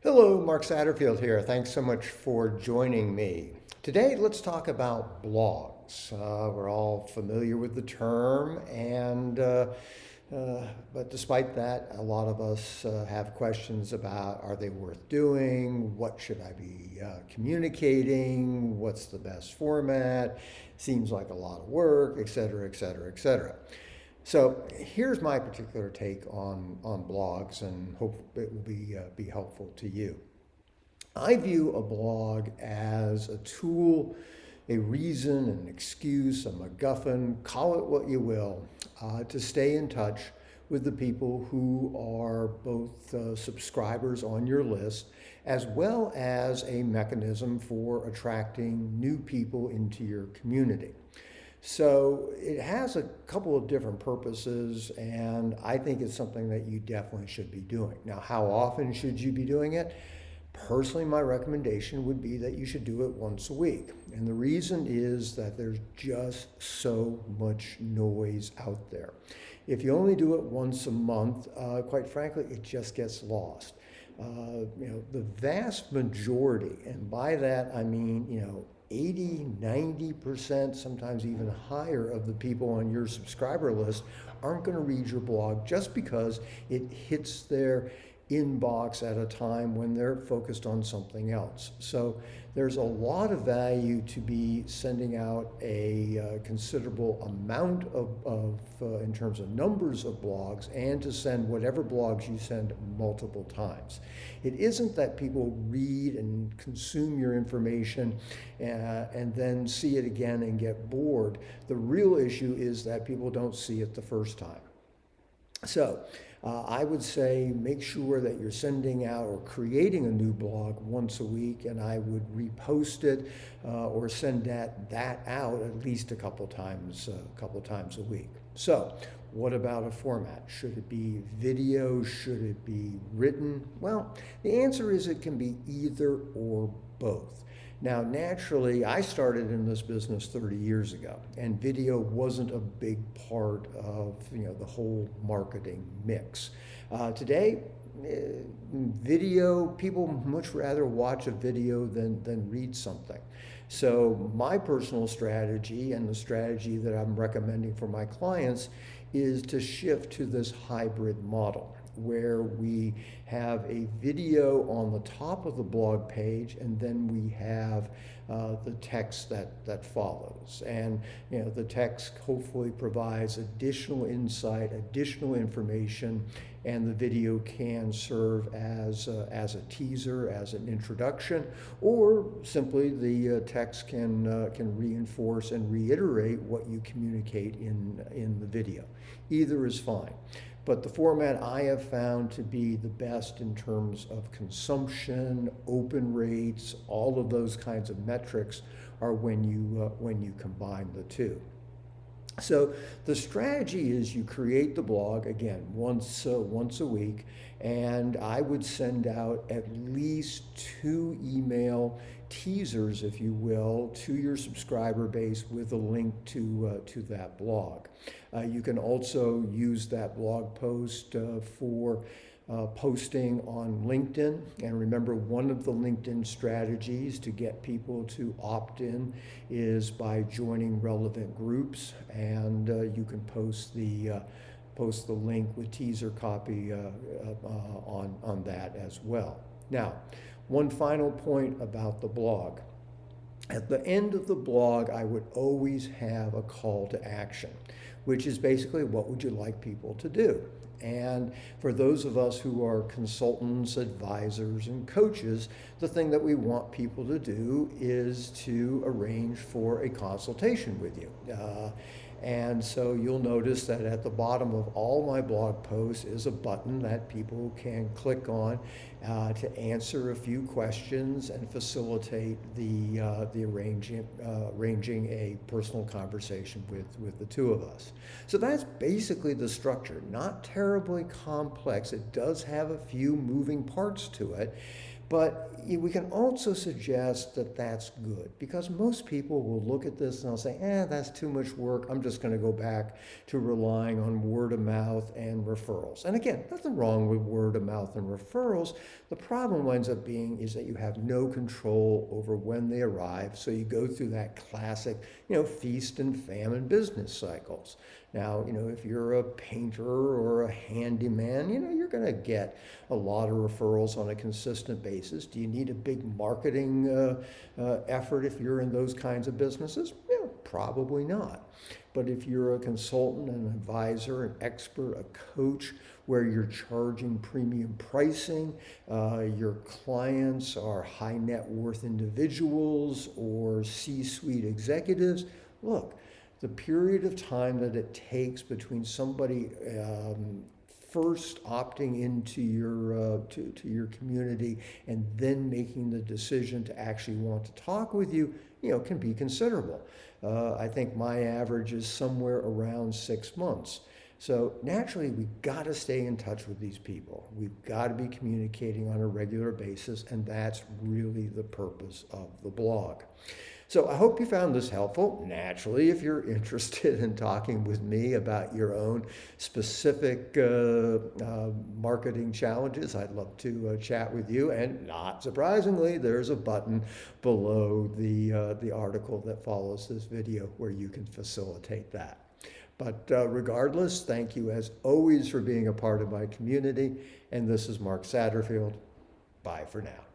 Hello, Mark Satterfield here. Thanks so much for joining me. Today, let's talk about blogs. We're all familiar with the term, but despite that, a lot of us have questions about are they worth doing? What should I be communicating? What's the best format? Seems like a lot of work, et cetera, et cetera, et cetera. So here's my particular take on blogs, and hope it will be helpful to you. I view a blog as a tool, a reason, an excuse, a MacGuffin, call it what you will, to stay in touch with the people who are both subscribers on your list, as well as a mechanism for attracting new people into your community. So it has a couple of different purposes, and I think it's something that you definitely should be doing. Now, how often should you be doing it? Personally, my recommendation would be that you should do it once a week. And the reason is that there's just so much noise out there. If you only do it once a month, quite frankly, it just gets lost. The vast majority, and by that I mean, 80, 90%, sometimes even higher of the people on your subscriber list aren't going to read your blog just because it hits their inbox at a time when they're focused on something else. So there's a lot of value to be sending out a considerable amount of in terms of numbers of blogs, and to send whatever blogs you send multiple times. It isn't that people read and consume your information and then see it again and get bored. The real issue is that people don't see it the first time. So I would say make sure that you're sending out or creating a new blog once a week, and I would repost it or send that out at least a couple times a week. So what about a format? Should it be video? Should it be written? Well, the answer is it can be either or both. Now, naturally, I started in this business 30 years ago, and video wasn't a big part of the whole marketing mix. Today, video, people much rather watch a video than read something. So my personal strategy, and the strategy that I'm recommending for my clients, is to shift to this hybrid model where we have a video on the top of the blog page, and then we have the text that follows. And the text hopefully provides additional insight, additional information, and the video can serve as a teaser, as an introduction, or simply the text can reinforce and reiterate what you communicate in the video. Either is fine. But the format I have found to be the best in terms of consumption, open rates, all of those kinds of metrics are when you combine the two. So the strategy is you create the blog again once a week, and I would send out at least 2 email teasers, if you will, to your subscriber base with a link to that blog. You can also use that blog post for posting on LinkedIn. And remember, one of the LinkedIn strategies to get people to opt in is by joining relevant groups, and you can post the link with teaser copy on that as well. Now, one final point about the blog. At the end of the blog, I would always have a call to action, which is basically what would you like people to do? And for those of us who are consultants, advisors, and coaches, the thing that we want people to do is to arrange for a consultation with you. And so you'll notice that at the bottom of all my blog posts is a button that people can click on to answer a few questions and facilitate the arranging a personal conversation with the two of us. So that's basically the structure. Not terribly complex. It does have a few moving parts to it, But we can also suggest that that's good, because most people will look at this and they'll say, that's too much work. I'm just going to go back to relying on word of mouth and referrals. And again, nothing wrong with word of mouth and referrals. The problem winds up being is that you have no control over when they arrive. So you go through that classic, feast and famine business cycles. Now, if you're a painter or a handyman, you're going to get a lot of referrals on a consistent basis. Do you need a big marketing effort if you're in those kinds of businesses? Probably not. But if you're a consultant, an advisor, an expert, a coach, where you're charging premium pricing, your clients are high net worth individuals or C-suite executives, look, the period of time that it takes between somebody first opting into your to your community and then making the decision to actually want to talk with you, can be considerable. I think my average is somewhere around 6 months. So naturally, we've got to stay in touch with these people. We've got to be communicating on a regular basis, and that's really the purpose of the blog. So I hope you found this helpful. Naturally, if you're interested in talking with me about your own specific marketing challenges, I'd love to chat with you. And not surprisingly, there's a button below the article that follows this video where you can facilitate that. But regardless, thank you as always for being a part of my community. And this is Mark Satterfield. Bye for now.